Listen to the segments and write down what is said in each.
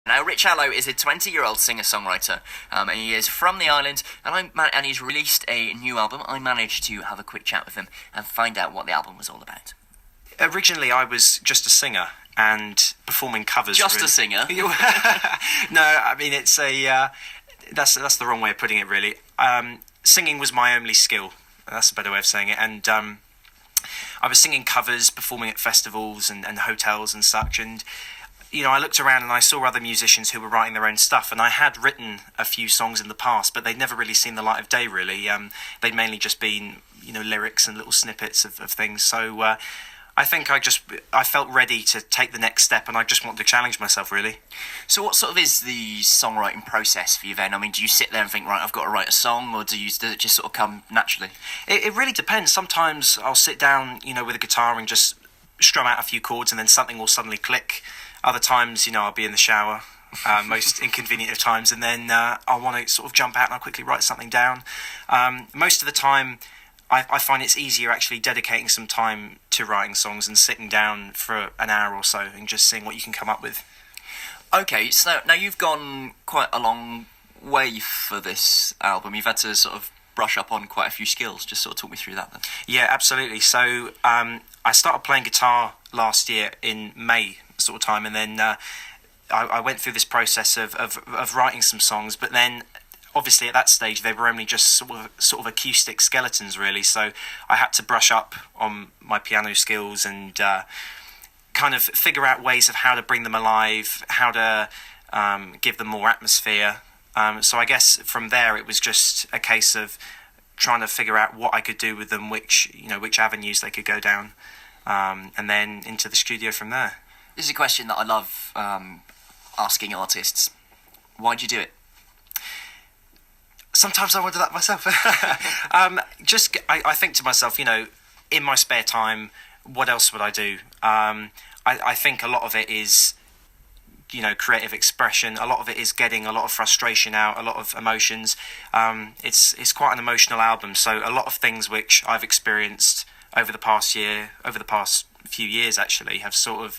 Now, Rich Allo is a 20-year-old singer-songwriter, and he is from the island, and he's released a new album. I managed to have a quick chat with him and find out what the album was all about. Originally, I was just a singer and performing covers. Just really. a singer? No, I mean, it's that's the wrong way of putting it, really. Singing was my only skill. That's a better way of saying it. And I was singing covers, performing at festivals and hotels and such, and I looked around and I saw other musicians who were writing their own stuff, and I had written a few songs in the past, but they'd never really seen the light of day, really. They'd mainly just been, lyrics and little snippets of things. So I think I felt ready to take the next step, and I just wanted to challenge myself, really. So what sort of is the songwriting process for you then? I mean, do you sit there and think, right, I've got to write a song, or does it just sort of come naturally? It really depends. Sometimes I'll sit down, with a guitar and just strum out a few chords, and then something will suddenly click. Other times, I'll be in the shower, most inconvenient of times, and then I'll want to sort of jump out and I'll quickly write something down. Most of the time, I find it's easier actually dedicating some time to writing songs and sitting down for an hour or so and just seeing what you can come up with. Okay, so now you've gone quite a long way for this album. You've had to sort of brush up on quite a few skills. Just sort of talk me through that then. Yeah, absolutely. So I started playing guitar last year in May sort of time, and then I went through this process of writing some songs, but then obviously at that stage they were only just sort of acoustic skeletons, really, so I had to brush up on my piano skills and kind of figure out ways of how to bring them alive, how to give them more atmosphere. So I guess from there it was just a case of trying to figure out what I could do with them, which avenues they could go down, and then into the studio from there. This is a question that I love asking artists. Why'd you do it? Sometimes I wonder that myself. I think to myself, in my spare time, what else would I do? I think a lot of it is, creative expression. A lot of it is getting a lot of frustration out, a lot of emotions. It's quite an emotional album, so a lot of things which I've experienced over the past few years actually have sort of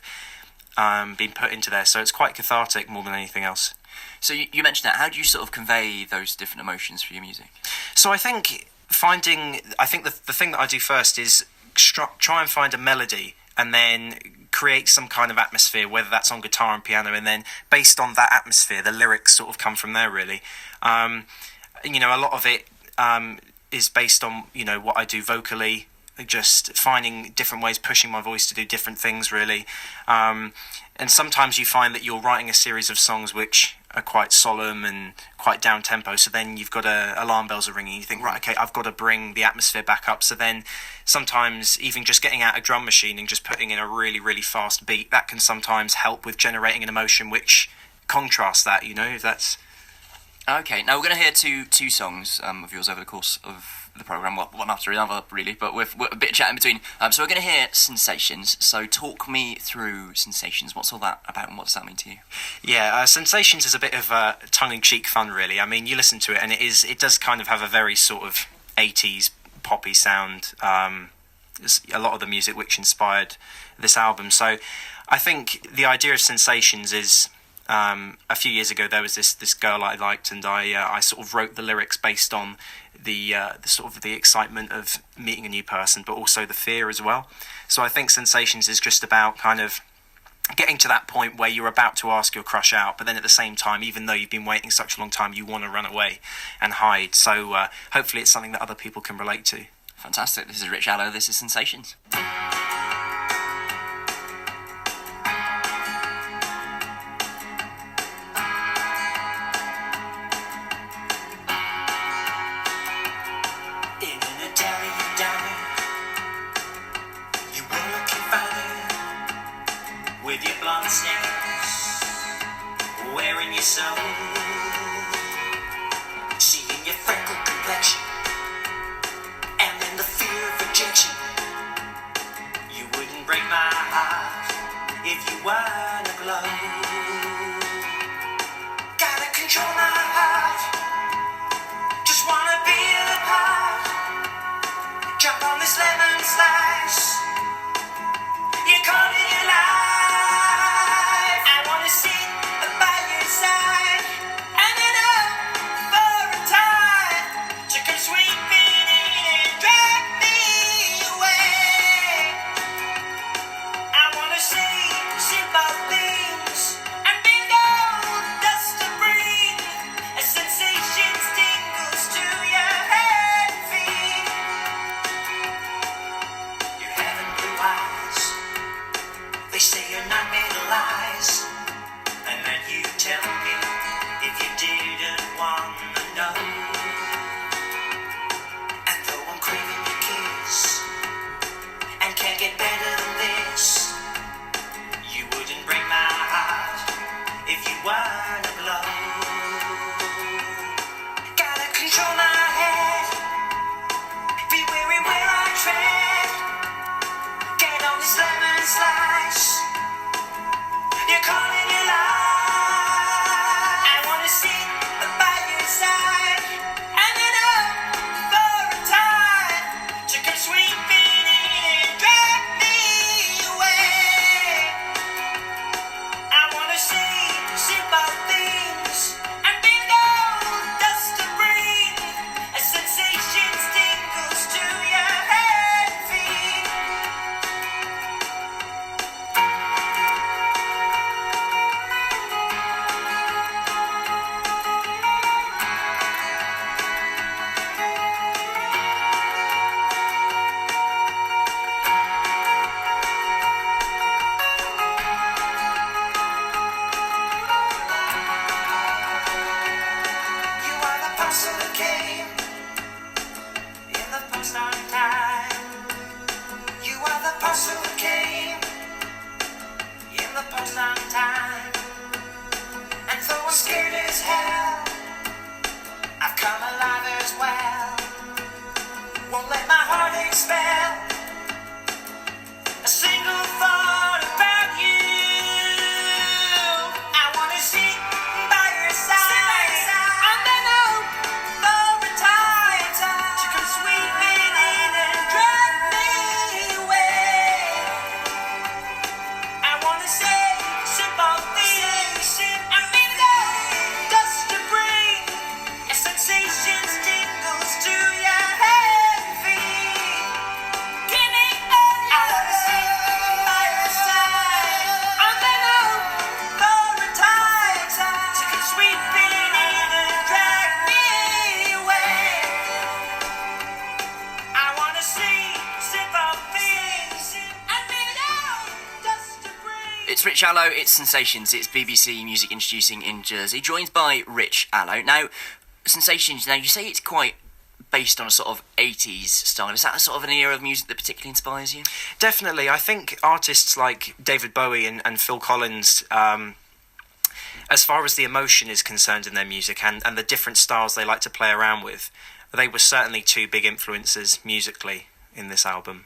been put into there. So it's quite cathartic more than anything else. So you mentioned that. How do you sort of convey those different emotions for your music? So I think the thing that I do first is try and find a melody and then create some kind of atmosphere, whether that's on guitar and piano, and then based on that atmosphere, the lyrics sort of come from there, really. A lot of it is based on, what I do vocally, just finding different ways, pushing my voice to do different things, really. And sometimes you find that you're writing a series of songs which are quite solemn and quite down-tempo, so then you've got alarm bells are ringing. You think, right, okay, I've got to bring the atmosphere back up. So then sometimes even just getting out a drum machine and just putting in a really, really fast beat, that can sometimes help with generating an emotion which contrasts that, if that's... Okay, now we're going to hear two songs of yours over the course of the programme, one after another, really, but with a bit of chat in between. So we're going to hear Sensations, so talk me through Sensations. What's all that about, and what does that mean to you? Yeah, Sensations is a bit of tongue-in-cheek fun, really. I mean, you listen to it, and it does kind of have a very sort of 80s poppy sound. There's a lot of the music which inspired this album. So I think the idea of Sensations is... a few years ago, there was this girl I liked, and I sort of wrote the lyrics based on the sort of the excitement of meeting a new person, but also the fear as well. So I think Sensations is just about kind of getting to that point where you're about to ask your crush out, but then at the same time, even though you've been waiting such a long time, you want to run away and hide. So hopefully it's something that other people can relate to. Fantastic. This is Rich Allo. This is Sensations. With your blonde snares, wearing your soul, seeing your freckled complexion, and then the fear of rejection. You wouldn't break my heart if you weren't a glow. Gotta control my heart, just wanna be the part. Jump on this lemon slice, you're caught in your life. I wanna sit by you tell me if you didn't wanna know. And though I'm craving your kiss and can't get better than this, you wouldn't break my heart if you weren't alone. Gotta control my head, be wary where I tread, get on this lemon slice. You're calling your lie. I wanna sit by your side and then up for a time to come sweeping in and drag me away. I wanna see simple things and be gold dust to bring a sensation tingles to your head and feet. You are the parcel that came in the post on time. You are the parcel that came in the post on time. And though I'm scared as hell, I've come alive as well. Won't let my heart expel a single thought about you. I wanna sit by your side and then hope for a time to come sweeping in and drag me away. I wanna say simple things and be gold dust to bring a sensation tingles to your head and feet. Give me all I wanna sit by your side and then hope for a time to come sweeping in and drag me away. I wanna see simple things and be gold dust to bring. It's Rich Allo, it's Sensations, it's BBC Music Introducing in Jersey, joined by Rich Allo. Now, Sensations, now you say it's quite based on a sort of 80s style. Is that a sort of an era of music that particularly inspires you? Definitely. I think artists like David Bowie and Phil Collins, as far as the emotion is concerned in their music and the different styles they like to play around with, they were certainly two big influences musically in this album.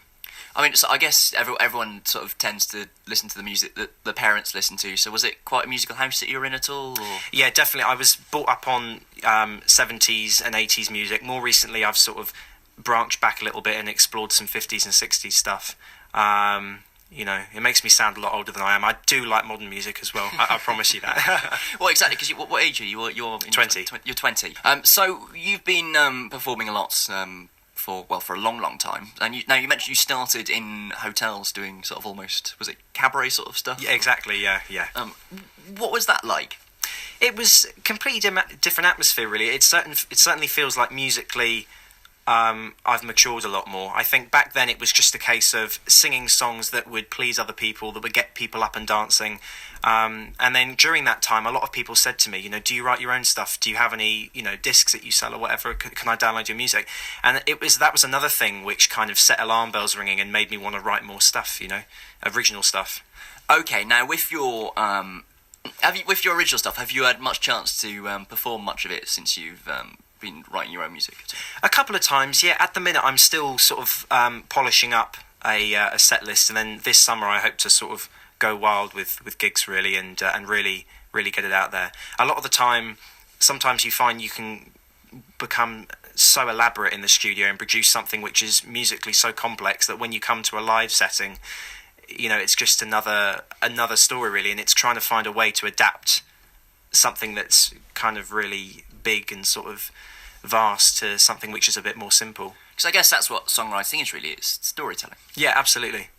I mean, so I guess everyone sort of tends to listen to the music that the parents listen to, so was it quite a musical house that you were in at all? Or? Yeah, definitely. I was brought up on 70s and 80s music. More recently, I've sort of branched back a little bit and explored some 50s and 60s stuff. You know, it makes me sound a lot older than I am. I do like modern music as well. I promise you that. Well, exactly, because what age are you? You're in 20. You're 20. So you've been performing a lot for a long time. And you mentioned you started in hotels doing sort of almost, was it cabaret sort of stuff? Yeah, exactly. Yeah. What was that like? It was completely different atmosphere, really. It certainly feels like musically I've matured a lot more. I think back then it was just a case of singing songs that would please other people, that would get people up and dancing. And then during that time, a lot of people said to me, you know, do you write your own stuff? Do you have any, you know, discs that you sell or whatever? Can I download your music? And that was another thing which kind of set alarm bells ringing and made me want to write more stuff, you know, original stuff. Okay, now with your with your original stuff, have you had much chance to perform much of it since you've been writing your own music? A couple of times, yeah. At the minute, I'm still sort of polishing up a set list, and then this summer I hope to sort of go wild with gigs really, and really get it out there. A lot of the time, sometimes you find you can become so elaborate in the studio and produce something which is musically so complex that when you come to a live setting, you know, it's just another story really, and it's trying to find a way to adapt something that's kind of really big and sort of vast to something which is a bit more simple. Because I guess that's what songwriting is really, it's storytelling. Yeah, absolutely.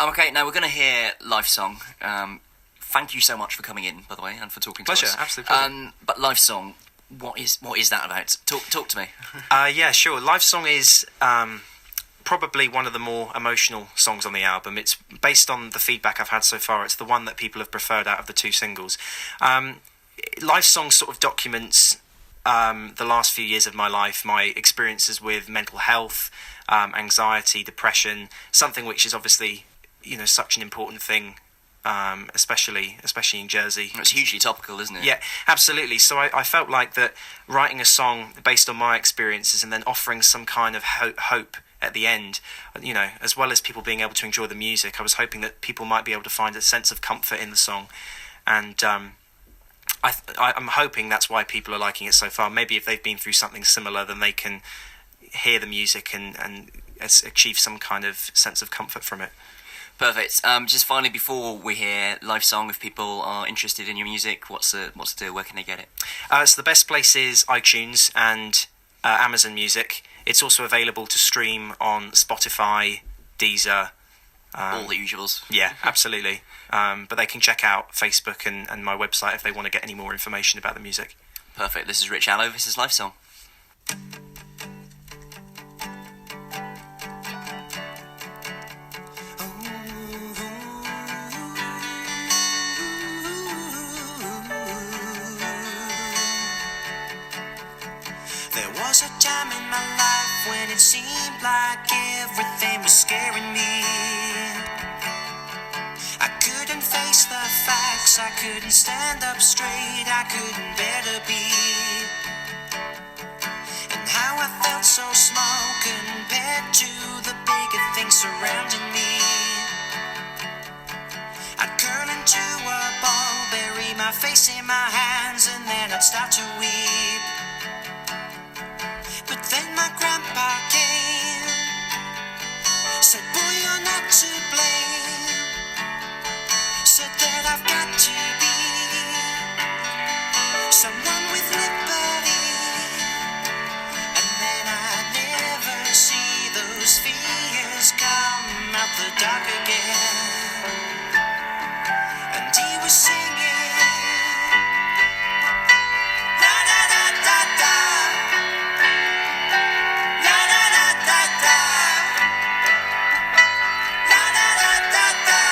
Okay, now we're going to hear Live Song. Thank you so much for coming in, by the way, and for talking to us. Pleasure, absolute pleasure. But Live Song, what is that about? Talk to me. Yeah, sure. Live Song is probably one of the more emotional songs on the album. It's based on the feedback I've had so far. It's the one that people have preferred out of the 2 singles. Life Song sort of documents the last few years of my life, my experiences with mental health, anxiety, depression, something which is obviously, such an important thing, especially in Jersey. It's hugely topical, isn't it? Yeah, absolutely. So I felt like that writing a song based on my experiences and then offering some kind of hope at the end, as well as people being able to enjoy the music, I was hoping that people might be able to find a sense of comfort in the song. And I'm hoping that's why people are liking it so far. Maybe if they've been through something similar, then they can hear the music and achieve some kind of sense of comfort from it. Perfect. Just finally, before we hear Life Song, if people are interested in your music, what's the deal? Where can they get it? So the best place is iTunes and Amazon Music. It's also available to stream on Spotify, Deezer. All the usuals. Yeah, absolutely. But they can check out Facebook and my website if they want to get any more information about the music. Perfect. This is Rich Allo. This is Life Song. There was a time in my life when it seemed like everything was scaring me. I couldn't face the facts, I couldn't stand up straight, I couldn't bear to be. And how I felt so small compared to the bigger things surrounding me. I'd curl into a ball, bury my face in my hands, and then I'd start to weep. But then my grandpa came, said, boy, you're not to blame, said that I've got to be someone with liberty. And then I'd never see those fears come out the dark again. And he was singing, la da da da da, la da da da da, la da da da da,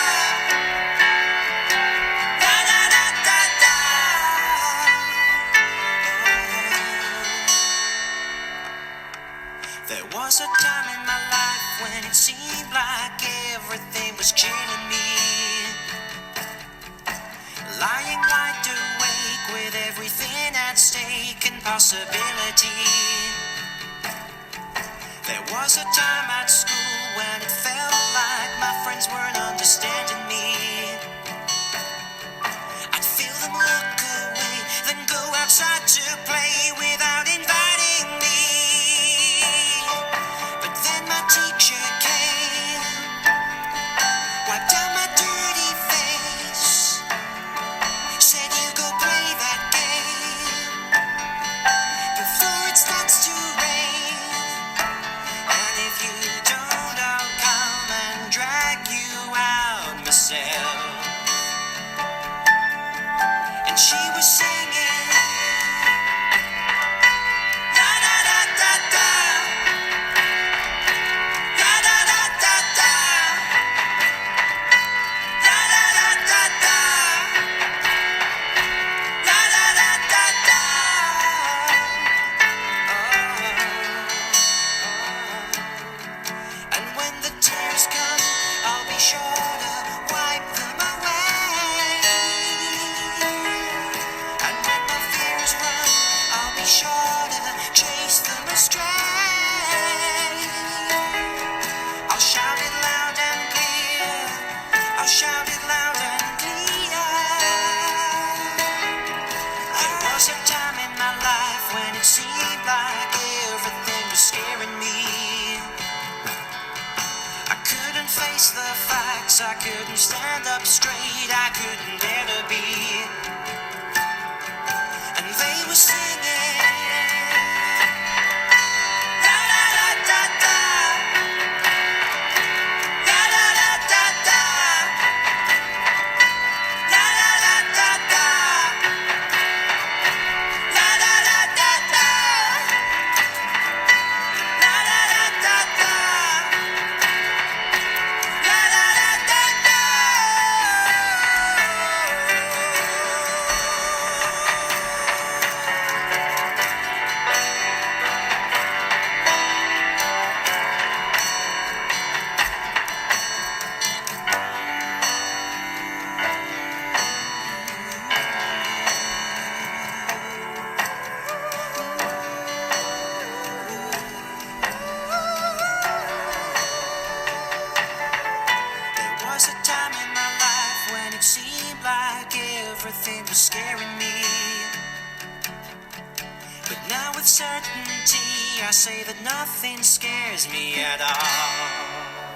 la da da da da. There was a time in my life when it seemed like everything was killing me. Lying wide awake with everything at stake and possibility. There was a time at school when it felt like my friends weren't understanding me. I'd feel them look away, then go outside to play without inviting me. But then my teacher came, wiped down my dirty face, said you go play that game before it starts to rain. And if you don't, I'll come and drag you out myself. And she was singing, la da da da da, la da da da da, la da da da da, la da da da da. And when the tears come, I'll be sure to wipe them away. And when my fears run, I'll be sure to chase them astray. I'll shout it loud and clear, I'll shout it loud and clear. There was a time in my life when it seemed like everything was scaring me. I couldn't face the facts, I couldn't stand up straight, I couldn't bear to be. And they were singing, la da da da da, la da da da da, la da da da da, la da da da da, la da da da da. with certainty, I say that nothing scares me at all.